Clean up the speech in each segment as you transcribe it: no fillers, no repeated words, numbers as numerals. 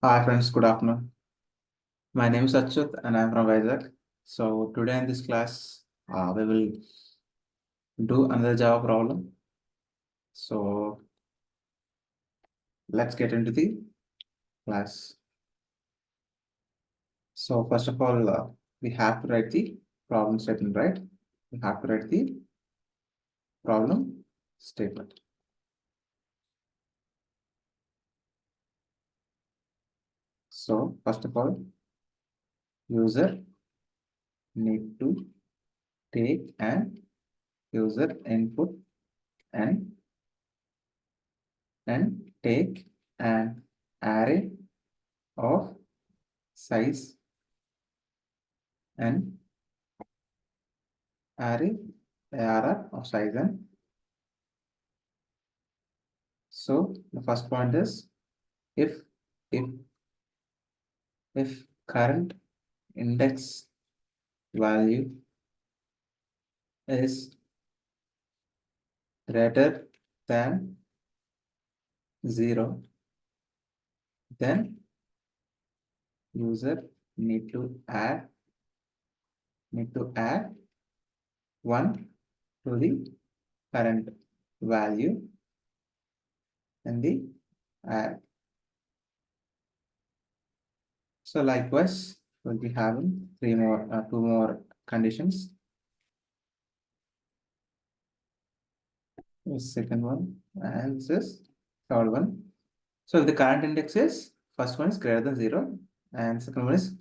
Hi friends, good afternoon. My name is Achyut and I'm from Vizag. So today in this class, we will do another Java problem. So let's get into the class. So first of all, we have to write the problem statement, right? We have to write the problem statement. So first of all, user need to take an user input and take an array of size and array ARR of size n. So the first point is if if if current index value is greater than 0, then user need to add 1 to the current value in the array. So likewise, we'll be having two more conditions. The second one, and this is third one. So if the current index is, first one is greater than 0, and second one is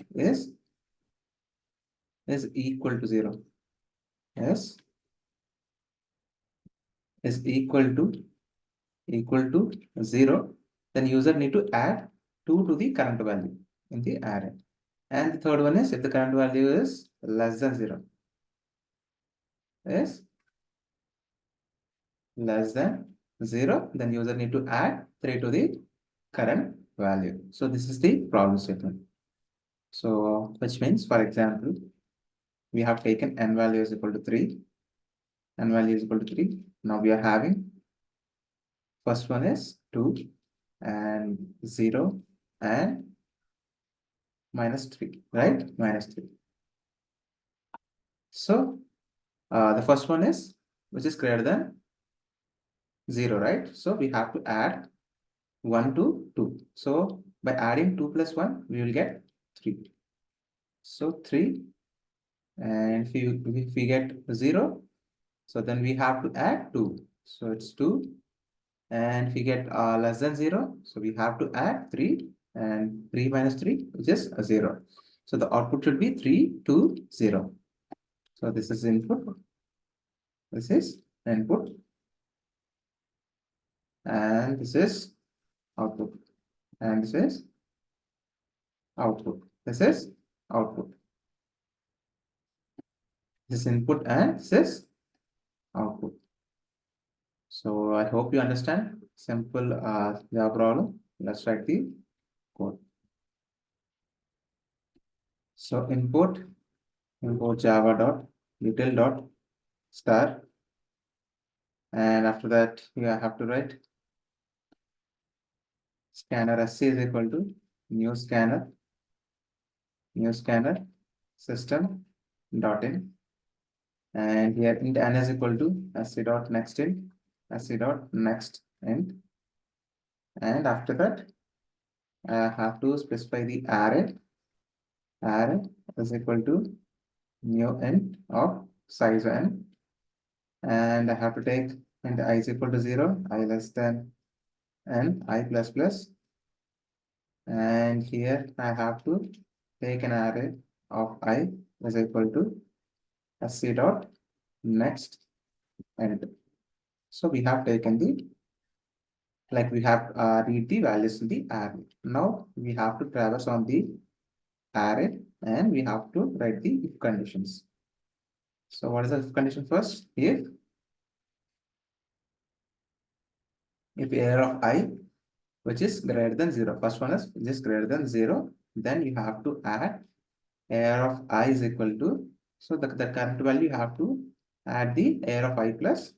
equal to 0. Yes, is equal to 0, then user need to add 2 to the current value in the array. And the third one is if the current value is less than 0. Is less than 0, then user need to add 3 to the current value. So this is the problem statement. So which means, for example, we have taken n value is equal to 3. N value is equal to 3. Now we are having first one is 2 and 0 and minus 3, right? Minus 3. So the first one is which is greater than 0, right? So we have to add 1 to 2. So by adding 2 plus 1, we will get 3. So 3, and if we get 0, so then we have to add 2. So it's 2. And if we get less than 0, so we have to add 3, and 3 minus 3, which is 0. So the output should be 3, 2, 0. So this is input, this is input, and this is output, and this is output. This is output. This is input and this is output. So I hope you understand. Simple Java problem. Let's write the code. So import java dot util dot star, and after that you have to write scanner sc is equal to new scanner system dot in, and here int n is equal to sc dot next int, and after that I have to specify the array is equal to new int of size n, and I have to take int I is equal to 0, I less than n, I plus plus, and here I have to take an array of I is equal to sc dot next int. So we have taken the, like we have read the values in the array. Now we have to traverse on the array and we have to write the if conditions. So what is the if condition first? If error of I which is greater than 0. First one is just greater than 0. Then you have to add error of I is equal to, so the current value you have to add the error of I plus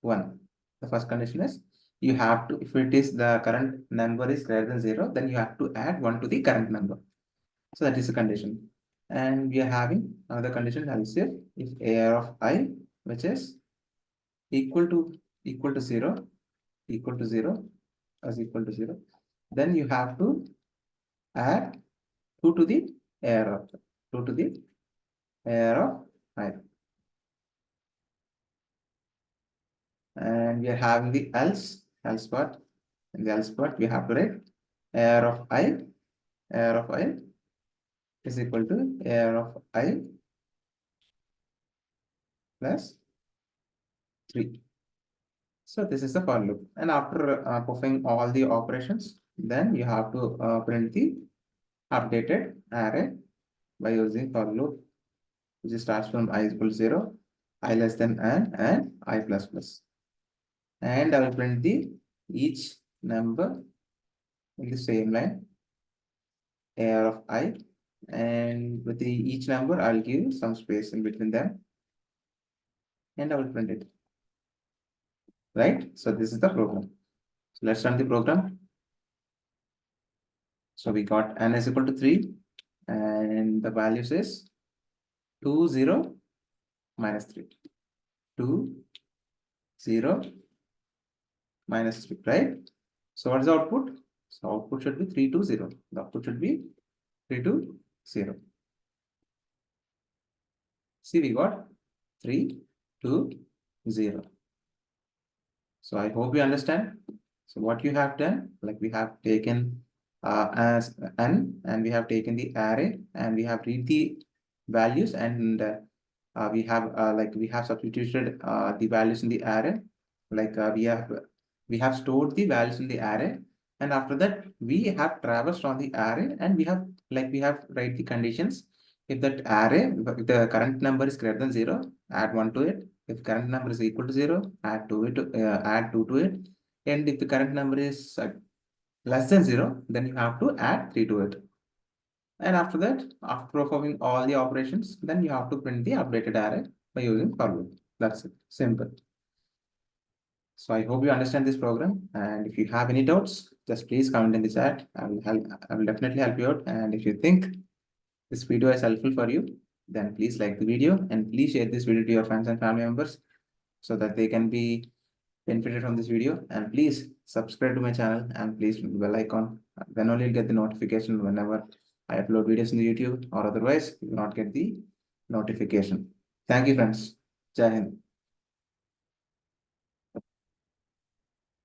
1. The first condition is you have to, if it is the current number is greater than 0, then you have to add 1 to the current number. So that is the condition. And we are having another condition else if AR of I, which is equal to 0, equal to 0, as equal to 0, then you have to add 2 to the AR of 2 to the AR of I. And we are having the else part. In the else part, we have to write AR of I is equal to AR of I plus 3. So this is the for loop. And after performing all the operations, then you have to print the updated array by using for loop, which starts from I is equal to 0, I less than n, and I plus plus. And I will print the each number in the same line, AR of I, and with the each number, I'll give some space in between them, and I will print it. Right? So this is the program. So let's run the program. So we got n is equal to 3, and the values is 2, 0, minus 3. 2, 0, minus 3, right? So what is the output? So output should be 3, 2, 0. The output should be 3, 2, 0. See, we got 3, 2, 0. So I hope you understand. So what you have done, like we have taken as n, and we have taken the array, and we have read the values, and we have substituted the values in the array. Like we have stored the values in the array, and after that we have traversed on the array, and we have write the conditions. If that array, if the current number is greater than 0, add 1 to it. If current number is equal to 0, add 2 to it. And if the current number is less than 0, then you have to add 3 to it. And after that, after performing all the operations, then you have to print the updated array by using for loop. That's it. Simple. So I hope you understand this program. And if you have any doubts, just please comment in the chat. I will definitely help you out. And if you think this video is helpful for you, then please like the video and please share this video to your friends and family members so that they can be benefited from this video. And please subscribe to my channel and please hit the bell icon. Then only you'll get the notification whenever I upload videos in the YouTube, or otherwise you will not get the notification. Thank you, friends. Jai Hind.